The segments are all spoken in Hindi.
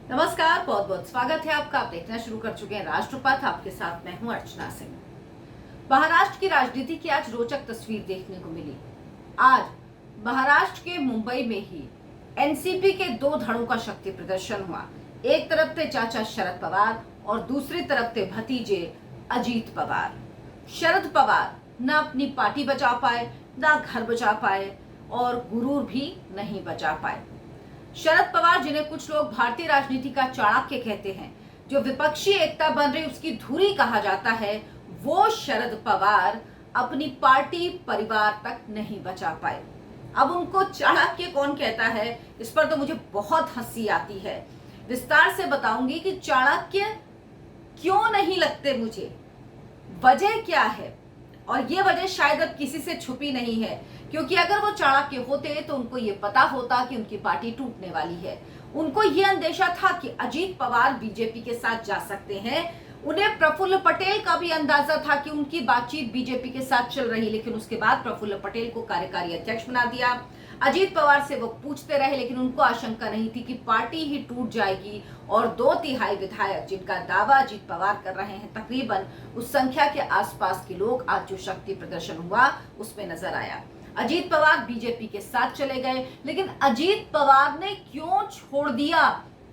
नमस्कार, बहुत बहुत स्वागत है आपका। आप देखना शुरू कर चुके हैं राष्ट्रपथ। आपके साथ मैं हूं अर्चना सिंह। महाराष्ट्र की राजनीति की आज रोचक तस्वीर देखने को मिली। आज महाराष्ट्र के मुंबई में ही एनसीपी के दो धड़ों का शक्ति प्रदर्शन हुआ। एक तरफ थे चाचा शरद पवार और दूसरी तरफ थे भतीजे अजीत पवार। शरद पवार न अपनी पार्टी बचा पाए, न घर बचा पाए और गुरूर भी नहीं बचा पाए। शरद पवार, जिन्हें कुछ लोग भारतीय राजनीति का चाणक्य कहते हैं, जो विपक्षी एकता बन रही उसकी धुरी कहा जाता है, वो शरद पवार अपनी पार्टी परिवार तक नहीं बचा पाए। अब उनको चाणक्य कौन कहता है, इस पर तो मुझे बहुत हंसी आती है। विस्तार से बताऊंगी कि चाणक्य क्यों नहीं लगते मुझे, वजह क्या है, और ये वजह शायद अब किसी से छुपी नहीं है, क्योंकि अगर वो चाणक्य होते तो उनको ये पता होता कि उनकी पार्टी टूटने वाली है। उनको ये अंदेशा था कि अजीत पवार बीजेपी के साथ जा सकते हैं। उन्हें प्रफुल्ल पटेल का भी अंदाजा था कि उनकी बातचीत बीजेपी के साथ चल रही, लेकिन उसके बाद प्रफुल्ल पटेल को कार्यकारी अध्यक्ष बना दिया। अजीत पवार से वो पूछते रहे, लेकिन उनको आशंका नहीं थी कि पार्टी ही टूट जाएगी और 2/3 विधायक, जिनका दावा अजीत पवार कर रहे हैं, तकरीबन उस संख्या के आसपास के लोग आज जो शक्ति प्रदर्शन हुआ उसमें नजर आया। अजीत पवार बीजेपी के साथ चले गए, लेकिन अजीत पवार ने क्यों छोड़ दिया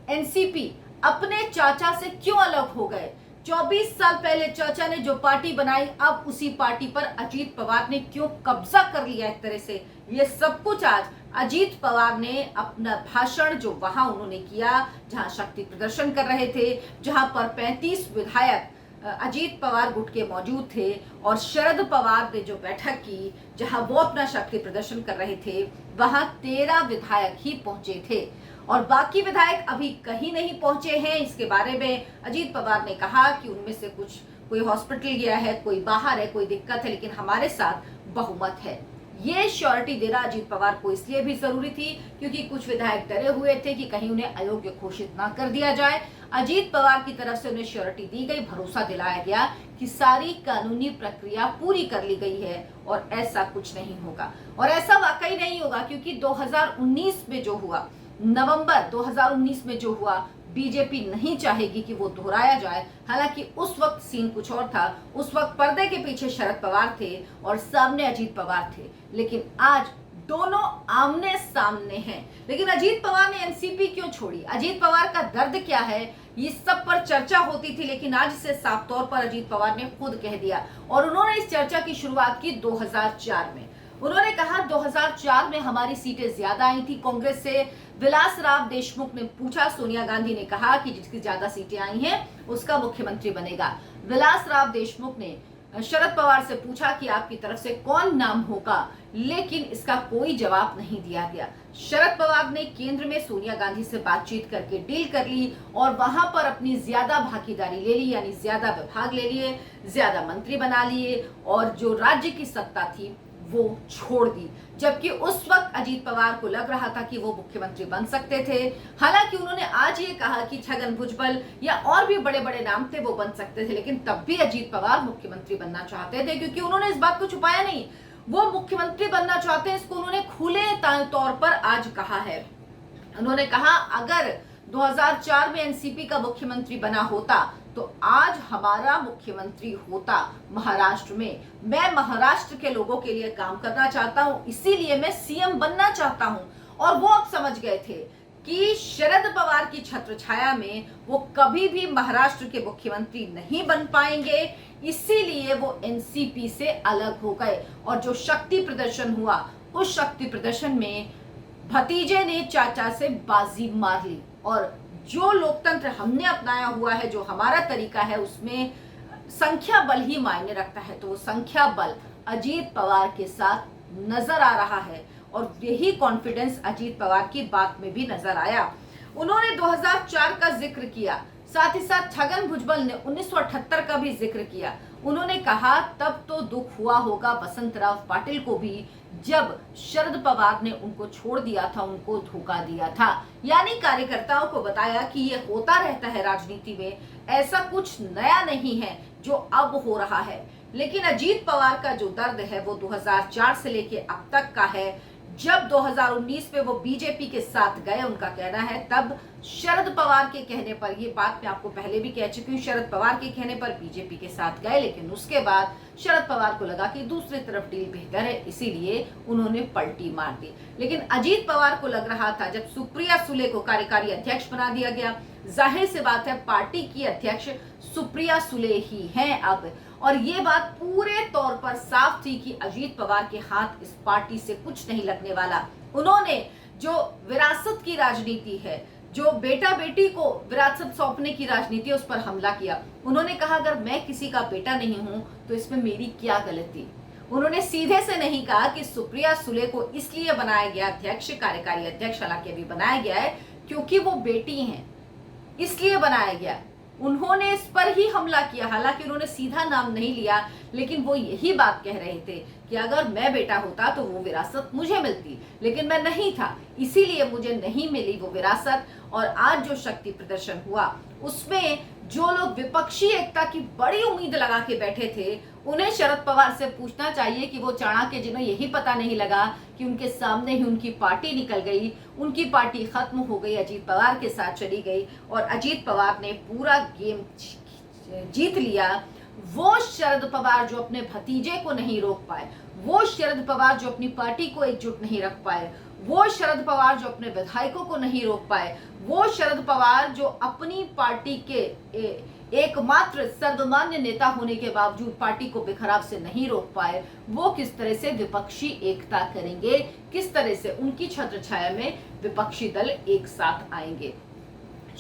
एनसीपी, अपने चाचा से क्यों अलग हो गए? 24 साल पहले चाचा ने जो पार्टी बनाई, अब उसी पार्टी पर अजीत पवार ने क्यों कब्जा कर लिया एक तरह से? ये सब कुछ आज अजीत पवार ने अपना भाषण जो वहां उन्होंने किया, जहां शक्ति प्रदर्शन कर रहे थे, जहां पर 35 विधायक अजीत पवार गुट के मौजूद थे, और शरद पवार ने जो बैठक की जहां वो अपना शक्ति प्रदर्शन कर रहे थे, वहां 13 विधायक ही पहुंचे थे और बाकी विधायक अभी कहीं नहीं पहुंचे हैं। इसके बारे में अजीत पवार ने कहा कि उनमें से कुछ कोई हॉस्पिटल गया है, कोई बाहर है, कोई दिक्कत है, लेकिन हमारे साथ बहुमत है। ये श्योरिटी देना अजीत पवार को इसलिए भी जरूरी थी क्योंकि कुछ विधायक डरे हुए थे कि कहीं उन्हें अयोग्य घोषित ना कर दिया जाए। अजीत पवार की तरफ से उन्हें श्योरिटी दी गई, भरोसा दिलाया गया कि सारी कानूनी प्रक्रिया पूरी कर ली गई है और ऐसा कुछ नहीं होगा। और ऐसा वाकई नहीं होगा, क्योंकि 2019 में जो हुआ, नवंबर 2019 में जो हुआ, बीजेपी नहीं चाहेगी कि वो दोहराया जाए। हालांकि उस वक्त सीन कुछ और था। उस वक्त पर्दे के पीछे शरद पवार थे और सामने अजीत पवार थे, लेकिन आज दोनों आमने सामने हैं। लेकिन अजीत पवार ने एनसीपी क्यों छोड़ी? अजीत पवार का दर्द क्या है, ये सब पर चर्चा होती थी, लेकिन आज इसे साफ तौर पर अजीत पवार ने खुद कह दिया। और उन्होंने इस चर्चा की शुरुआत की 2004 में। उन्होंने कहा 2004 में हमारी सीटें ज्यादा आई थी कांग्रेस से। विलासराव देशमुख ने पूछा, सोनिया गांधी ने कहा कि जिसकी ज्यादा सीटें आई हैं उसका मुख्यमंत्री बनेगा। विलासराव देशमुख ने शरद पवार से पूछा कि आपकी तरफ से कौन नाम होगा, लेकिन इसका कोई जवाब नहीं दिया गया। शरद पवार ने केंद्र में सोनिया गांधी से बातचीत करके डील कर ली और वहां पर अपनी ज्यादा भागीदारी ले ली, यानी ज्यादा विभाग ले लिए, ज्यादा मंत्री बना लिए और जो राज्य की सत्ता थी वो छोड़ दी। जबकि उस वक्त अजीत पवार को लग रहा था कि वो मुख्यमंत्री बन सकते थे। हालांकि उन्होंने आज ये कहा कि छगन भुजबल या और भी बड़े बड़े नाम थे वो बन सकते थे, लेकिन तब भी अजीत पवार मुख्यमंत्री बनना चाहते थे, क्योंकि उन्होंने इस बात को छुपाया नहीं। वो मुख्यमंत्री बनना चाहते हैं, इसको उन्होंने खुले तौर पर आज कहा है। उन्होंने कहा अगर 2004 में एनसीपी का मुख्यमंत्री बना होता तो आज हमारा मुख्यमंत्री होता महाराष्ट्र में। मैं महाराष्ट्र के लोगों के लिए काम करना चाहता हूं, इसीलिए मैं सीएम बनना चाहता हूं। और वो अब समझ गए थे कि शरद पवार की छत्र छाया में वो कभी भी महाराष्ट्र के मुख्यमंत्री नहीं बन पाएंगे, इसीलिए वो एनसीपी से अलग हो गए। और जो शक्ति प्रदर्शन हुआ, उस शक्ति प्रदर्शन में भतीजे ने चाचा से बाजी मार ली। और जो लोकतंत्र हमने अपनाया हुआ है, जो हमारा तरीका है, उसमें संख्या बल ही मायने रखता है। तो वो संख्या बल अजीत पवार के साथ नजर आ रहा है और यही कॉन्फिडेंस अजीत पवार की बात में भी नजर आया। उन्होंने 2004 का जिक्र किया, साथ ही साथ छगन भुजबल ने 1978 का भी जिक्र किया। उन्होंने कहा तब तो दुख हुआ होगा वसंतराव पाटिल को भी, जब शरद पवार ने उनको छोड़ दिया था, उनको धोखा दिया था। यानी कार्यकर्ताओं को बताया कि ये होता रहता है राजनीति में, ऐसा कुछ नया नहीं है जो अब हो रहा है। लेकिन अजीत पवार का जो दर्द है वो 2004 से लेके अब तक का है। जब 2019 में वो बीजेपी के साथ गए, उनका कहना है, तब शरद पवार के कहने पर, ये बात मैं आपको पहले भी कह चुकी हूँ, शरद पवार के कहने पर बीजेपी के साथ गए, लेकिन उसके बाद शरद पवार को लगा कि दूसरी तरफ डील बेहतर है, इसीलिए उन्होंने पलटी मार दी। लेकिन अजीत पवार को लग रहा था, जब सुप्रिया सुले को कार्यकारी अध्यक्ष बना दिया गया, जाहिर सी बात है पार्टी की अध्यक्ष सुप्रिया सुले ही हैं अब, और ये बात पूरे तौर पर साफ थी कि अजीत पवार के हाथ इस पार्टी से कुछ नहीं लगने वाला। उन्होंने जो विरासत की राजनीति है, जो बेटा बेटी को विरासत सौंपने की राजनीति है, उस पर हमला किया। उन्होंने कहा अगर मैं किसी का बेटा नहीं हूं तो इसमें मेरी क्या गलती। उन्होंने सीधे से नहीं कहा कि सुप्रिया सुले को इसलिए बनाया गया अध्यक्ष, कार्यकारी अध्यक्ष हालांकि अभी बनाया गया है क्योंकि वो बेटी हैं, इसलिए बनाया गया। उन्होंने इस पर ही हमला किया, हालांकि उन्होंने सीधा नाम नहीं लिया, लेकिन वो यही बात कह रहे थे कि अगर मैं बेटा होता तो वो विरासत मुझे मिलती, लेकिन मैं नहीं था, इसीलिए मुझे नहीं मिली वो विरासत। और आज जो शक्ति प्रदर्शन हुआ उसमें जो लोग विपक्षी एकता की बड़ी उम्मीद लगा के बैठे थे, उन्हें शरद पवार से पूछना चाहिए कि वो चाणक्य जिन्हें यही पता नहीं लगा कि उनके सामने ही उनकी पार्टी निकल गई, उनकी पार्टी खत्म हो गई, अजीत पवार के साथ चली गई और अजीत पवार ने पूरा गेम जीत लिया। वो शरद पवार जो अपने भतीजे को नहीं रोक पाए, वो शरद पवार जो अपनी पार्टी को एकजुट नहीं रख पाए, वो शरद पवार जो अपने विधायकों को नहीं रोक पाए, वो शरद पवार जो अपनी पार्टी के एकमात्र सर्वमान्य नेता होने के बावजूद पार्टी को बिखराव से नहीं रोक पाए, वो किस तरह से विपक्षी एकता करेंगे, किस तरह से उनकी छत्र छाया में विपक्षी दल एक साथ आएंगे।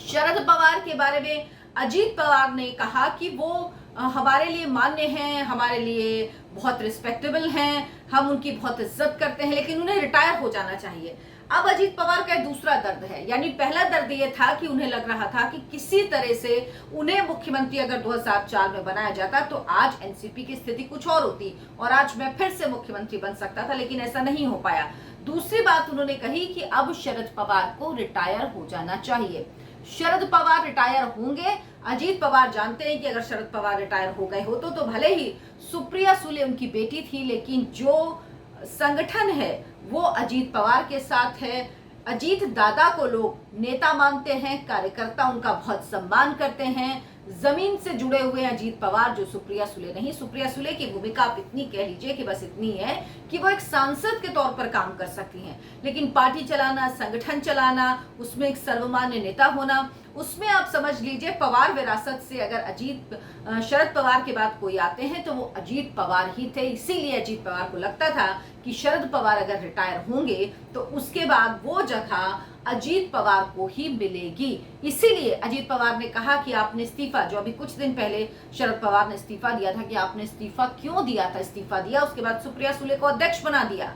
शरद पवार के बारे में अजीत पवार ने कहा कि वो हमारे लिए मान्य हैं, हमारे लिए बहुत रिस्पेक्टेबल हैं, हम उनकी बहुत इज्जत करते हैं, लेकिन उन्हें रिटायर हो जाना चाहिए। अब अजीत पवार का दूसरा दर्द है, यानी पहला दर्द ये था कि उन्हें लग रहा था कि किसी तरह से उन्हें मुख्यमंत्री अगर 2004 में बनाया जाता तो आज एनसीपी की स्थिति कुछ और होती और आज मैं फिर से मुख्यमंत्री बन सकता था, लेकिन ऐसा नहीं हो पाया। दूसरी बात उन्होंने कही कि अब शरद पवार को रिटायर हो जाना चाहिए। शरद पवार रिटायर होंगे, अजीत पवार जानते हैं कि अगर शरद पवार रिटायर हो गए हो तो भले ही सुप्रिया सुले उनकी बेटी थी, लेकिन जो संगठन है वो अजीत पवार के साथ है। अजीत दादा को लोग नेता मानते हैं, कार्यकर्ता उनका बहुत सम्मान करते हैं, जमीन से जुड़े हुए हैं अजीत पवार, जो सुप्रिया सुले नहीं। सुप्रिया सुले की भूमिका आप इतनी कह लीजिए कि बस इतनी है कि वो एक सांसद के तौर पर काम कर सकती हैं, लेकिन पार्टी चलाना, संगठन चलाना, उसमें एक सर्वमान्य नेता होना, उसमें आप समझ लीजिए पवार विरासत से अगर शरद पवार के बाद कोई आते हैं तो वो अजीत पवार ही थे। इसीलिए अजीत पवार को लगता था कि शरद पवार अगर रिटायर होंगे तो उसके बाद वो जगह अजीत पवार को ही मिलेगी। इसीलिए अजीत पवार ने कहा कि आपने इस्तीफा, जो अभी कुछ दिन पहले शरद पवार ने इस्तीफा दिया था, कि आपने इस्तीफा क्यों दिया था, इस्तीफा दिया उसके बाद सुप्रिया सुले को अध्यक्ष बना दिया,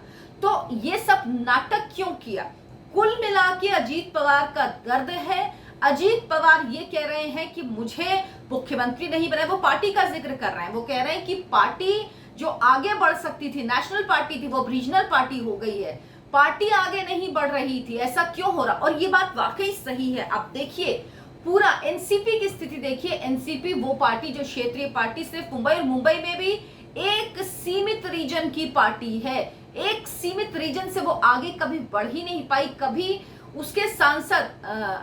तो ये सब नाटक क्यों किया। कुल मिला के अजीत पवार का दर्द है। अजीत पवार ये कह रहे हैं कि मुझे मुख्यमंत्री नहीं बनाए, वो पार्टी का जिक्र कर रहे हैं, वो कह रहे हैं कि पार्टी जो आगे बढ़ सकती थी, नेशनल पार्टी थी, वो रीजनल पार्टी हो गई है, पार्टी आगे नहीं बढ़ रही थी, ऐसा क्यों हो रहा। और ये बात वाकई सही है। आप देखिए पूरा एनसीपी की स्थिति देखिए, एनसीपी वो पार्टी जो क्षेत्रीय पार्टी सिर्फ मुंबई, और मुंबई में भी एक सीमित रीजन की पार्टी है, एक सीमित रीजन से वो आगे कभी बढ़ ही नहीं पाई, कभी उसके सांसद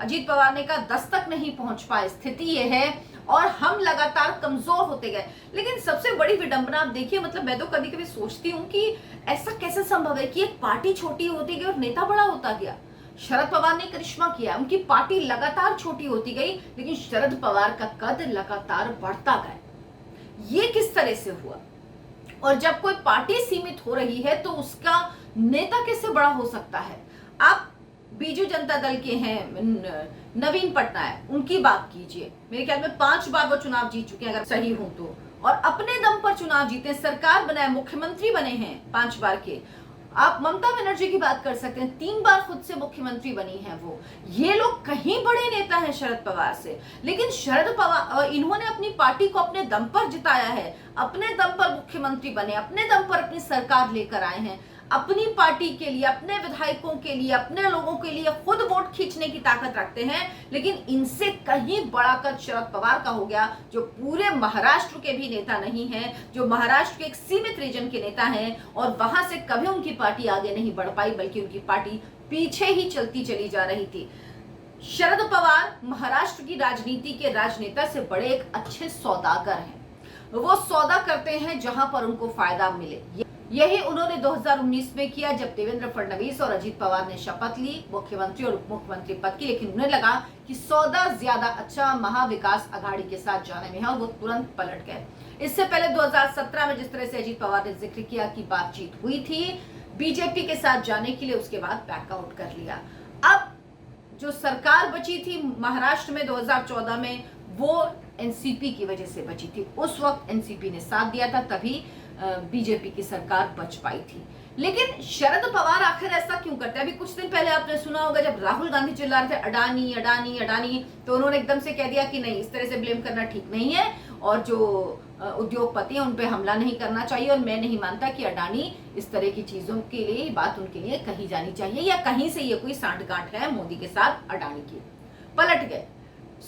अजीत पवार ने कहा 10 तक नहीं पहुंच पाए, स्थिति ये है। और हम लगातार कमजोर होते गए। लेकिन सबसे बड़ी विडंबना आप देखिए, मतलब मैं तो कभी कभी सोचती हूँ कि ऐसा कैसे संभव है कि एक पार्टी छोटी होती गई और नेता बड़ा होता गया। शरद पवार ने करिश्मा किया, उनकी पार्टी लगातार छोटी होती गई, लेकिन शरद पवार का कद लगातार बढ़ता गया। ये किस तरह से हुआ। और जब कोई पार्टी सीमित हो रही है तो उसका नेता कैसे बड़ा हो सकता है। आप बीजू जनता दल के हैं नवीन पटनायक, उनकी बात कीजिए, मेरे ख्याल में 5 बार वो चुनाव जीत चुके हैं अगर सही हूं तो, और अपने दम पर चुनाव जीते, सरकार बनाए, मुख्यमंत्री बने हैं 5 बार के। आप ममता बनर्जी की बात कर सकते हैं, 3 बार खुद से मुख्यमंत्री बनी है वो। ये लोग कहीं बड़े नेता हैं शरद पवार से, लेकिन शरद पवार इन्होंने अपनी पार्टी को अपने दम पर जिताया है, अपने दम पर मुख्यमंत्री बने, अपने दम पर अपनी सरकार लेकर आए हैं। अपनी पार्टी के लिए, अपने विधायकों के लिए, अपने लोगों के लिए खुद वोट खींचने की ताकत रखते हैं, लेकिन इनसे कहीं बड़ा कद शरद पवार का हो गया, जो पूरे महाराष्ट्र के भी नेता नहीं हैं, जो महाराष्ट्र के एक सीमित रीजन के नेता हैं, और वहां से कभी उनकी पार्टी आगे नहीं बढ़ पाई, बल्कि उनकी पार्टी पीछे ही चलती चली जा रही थी। शरद पवार महाराष्ट्र की राजनीति के राजनेता से बड़े एक अच्छे सौदागर हैं। वो सौदा करते हैं जहां पर उनको फायदा मिले। यही उन्होंने 2019 में किया, जब देवेंद्र फडणवीस और अजीत पवार ने शपथ ली मुख्यमंत्री और उप मुख्यमंत्री पद की, लेकिन उन्हें लगा कि सौदा ज्यादा अच्छा महाविकास आघाड़ी के साथ जाने में है, और वो तुरंत पलट गए। इससे पहले 2017 में जिस तरह से अजीत पवार ने जिक्र किया कि बातचीत हुई थी बीजेपी के साथ जाने के लिए, उसके बाद बैकआउट कर लिया। अब जो सरकार बची थी महाराष्ट्र में 2014 में, वो एनसीपी की वजह से बची थी। उस वक्त एनसीपी ने साथ दिया था, तभी बीजेपी की सरकार बच पाई थी। लेकिन शरद पवार आखिर ऐसा क्यों करते हैं? अभी कुछ दिन पहले आपने सुना होगा, जब राहुल गांधी चिल्ला रहे थे अडानी अडानी अडानी, तो उन्होंने एकदम से कह दिया कि नहीं, इस तरह से ब्लेम करना ठीक नहीं है, और जो उद्योगपति हैं उन पे हमला नहीं करना चाहिए, और मैं नहीं मानता कि अडानी इस तरह की चीजों के लिए, बात उनके लिए कही जानी चाहिए, या कहीं से ये कोई सांठगांठ है मोदी के साथ अडानी की। पलट गए।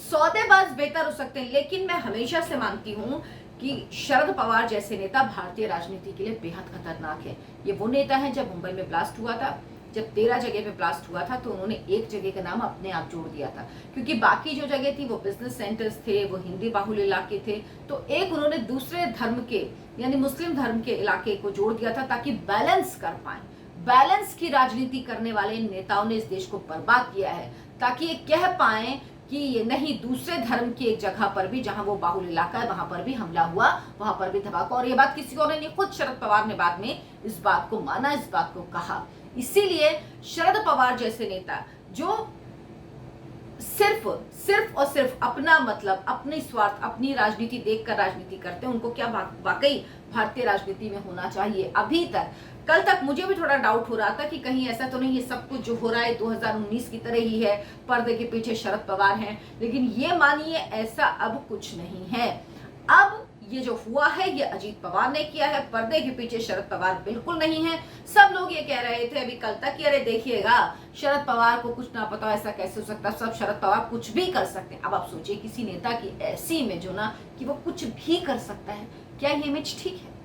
सौदेबाज बेहतर हो सकते हैं, लेकिन मैं हमेशा से मानती हूं कि शरद पवार जैसे नेता भारतीय राजनीति के लिए बेहद खतरनाक है। ये वो नेता है, जब मुंबई में ब्लास्ट हुआ था, जब 13 जगह पे ब्लास्ट हुआ था, तो उन्होंने एक जगह का नाम अपने आप जोड़ दिया था, क्योंकि बाकी जो जगह थी वो बिजनेस सेंटर्स थे, वो हिंदी बाहुल्य इलाके थे, तो एक उन्होंने दूसरे धर्म के यानी मुस्लिम धर्म के इलाके को जोड़ दिया था, ताकि बैलेंस कर पाए। बैलेंस की राजनीति करने वाले नेताओं ने इस देश को बर्बाद किया है, ताकि ये कह पाए कि ये नहीं, दूसरे धर्म की एक जगह पर भी जहां वो बाहुल्य इलाका है, वहां पर भी हमला हुआ, वहां पर भी धमाका। और ये बात किसी और ने नहीं, खुद शरद पवार ने बाद में इस बात को माना, इस बात को कहा। इसीलिए शरद पवार जैसे नेता जो सिर्फ और सिर्फ अपना मतलब, अपनी स्वार्थ, अपनी राजनीति देखकर राजनीति करते हैं, उनको क्या वाकई भारतीय राजनीति में होना चाहिए? अभी तक, कल तक मुझे भी थोड़ा डाउट हो रहा था कि कहीं ऐसा तो नहीं ये सब कुछ जो हो रहा है 2019 की तरह ही है, पर्दे के पीछे शरद पवार हैं, लेकिन ये मानिए ऐसा अब कुछ नहीं है। अब ये जो हुआ है ये अजीत पवार ने किया है, पर्दे के पीछे शरद पवार बिल्कुल नहीं है। सब लोग ये कह रहे थे अभी कल तक कि अरे देखिएगा, शरद पवार को कुछ ना पता हो, ऐसा कैसे हो सकता है, सब शरद पवार कुछ भी कर सकते हैं। अब आप सोचिए किसी नेता की ऐसी इमेज हो ना कि वो कुछ भी कर सकता है, क्या ये इमेज ठीक है?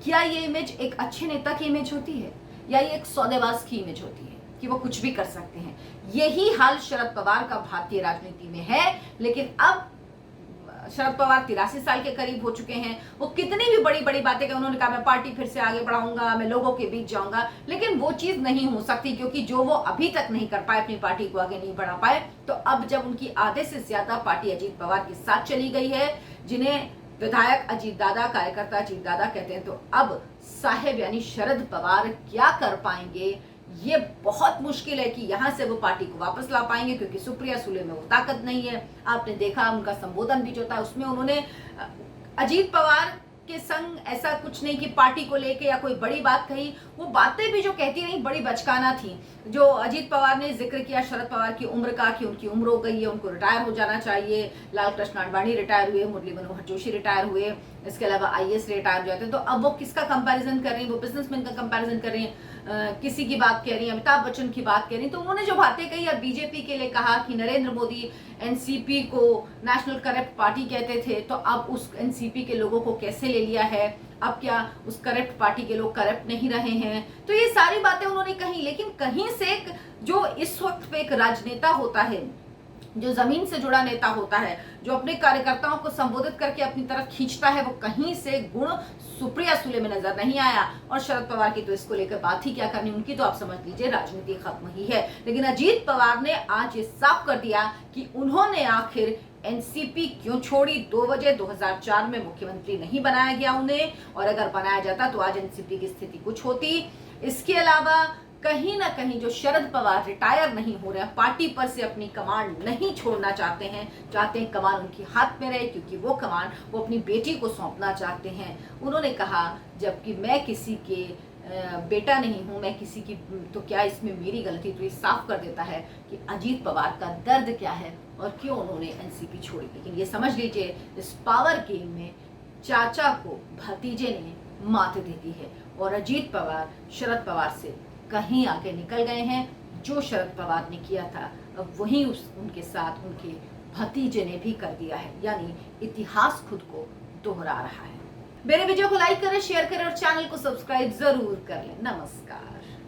क्या ये इमेज एक अच्छे नेता की इमेज होती है, या ये एक सौदेबाज की इमेज होती है कि वो कुछ भी कर सकते हैं? यही हाल शरद पवार का भारतीय राजनीति में है। लेकिन अब शरद पवार 83 साल के करीब हो चुके हैं, वो कितनी भी बड़ी बड़ी बातें करें, उन्होंने कहा मैं पार्टी फिर से आगे बढ़ाऊंगा, मैं लोगों के बीच जाऊंगा, लेकिन वो चीज नहीं हो सकती, क्योंकि जो वो अभी तक नहीं कर पाए, अपनी पार्टी को आगे नहीं बढ़ा पाए, तो अब जब उनकी आधे से ज्यादा पार्टी अजीत पवार के साथ चली गई है, जिन्हें विधायक अजीत दादा, कार्यकर्ता अजीत दादा कहते हैं, तो अब साहेब यानी शरद पवार क्या कर पाएंगे? ये बहुत मुश्किल है कि यहां से वो पार्टी को वापस ला पाएंगे, क्योंकि सुप्रिया सुले में वो ताकत नहीं है। आपने देखा उनका संबोधन भी जो था, उसमें उन्होंने अजीत पवार के संग ऐसा कुछ नहीं कि पार्टी को लेके या कोई बड़ी बात कही, वो बातें भी जो कहती रही बड़ी बचकाना थी। जो अजीत पवार ने जिक्र किया शरद पवार की उम्र का, कि उनकी उम्र हो गई है, उनको रिटायर हो जाना चाहिए, लाल कृष्ण आडवाणी रिटायर हुए, मुरली मनोहर जोशी रिटायर हुए, इसके अलावा आईएएस रिटायर हो जाते हैं, तो अब वो किसका कंपैरिजन कर रही हैं? वो बिजनेसमैन का कंपैरिजन कर रही हैं, किसी की बात कह रही है, अमिताभ बच्चन की बात कह रही। तो उन्होंने जो बातें कही, और बीजेपी के लिए कहा कि नरेंद्र मोदी एनसीपी को नेशनल करप्ट पार्टी कहते थे, तो अब उस एनसीपी के लोगों को कैसे ले लिया है, अब क्या उस करप्ट पार्टी के लोग करप्ट नहीं रहे हैं? तो ये सारी बातें उन्होंने कही। लेकिन कहीं से जो इस वक्त पे एक राजनेता होता है, जो जमीन से जुड़ा नेता होता है, जो अपने कार्यकर्ताओं को संबोधित करके अपनी तरफ खींचता है, वो कहीं से गुण सुप्रिया सुले में नजर नहीं आया। और शरद पवार की तो इसको लेकर बात ही क्या करनी, उनकी तो आप समझ लीजिए राजनीति खत्म ही है। लेकिन अजीत पवार ने आज ये साफ कर दिया कि उन्होंने आखिर एनसीपी क्यों छोड़ी। 2 बजे 2004 में मुख्यमंत्री नहीं बनाया गया उन्हें, और अगर बनाया जाता तो आज एनसीपी की स्थिति कुछ होती। इसके अलावा कहीं ना कहीं जो शरद पवार रिटायर नहीं हो रहे हैं, पार्टी पर से अपनी कमान नहीं छोड़ना चाहते हैं, चाहते हैं कमान उनके हाथ में रहे, क्योंकि वो कमान वो अपनी बेटी को सौंपना चाहते हैं। उन्होंने कहा जबकि मैं किसी के बेटा नहीं हूं, मैं किसी की, तो क्या इसमें मेरी गलती? तो ये साफ कर देता है कि अजीत पवार का दर्द क्या है और क्यों उन्होंने एनसीपी छोड़ी। लेकिन ये समझ लीजिए, इस पावर गेम में चाचा को भतीजे ने मात दे दी है। और अजीत पवार शरद पवार से कहीं आगे निकल गए हैं। जो शरद पवार ने किया था अब वही उनके साथ उनके भतीजे ने भी कर दिया है, यानी इतिहास खुद को दोहरा रहा है। मेरे वीडियो को लाइक करें, शेयर करें और चैनल को सब्सक्राइब जरूर कर लें। नमस्कार।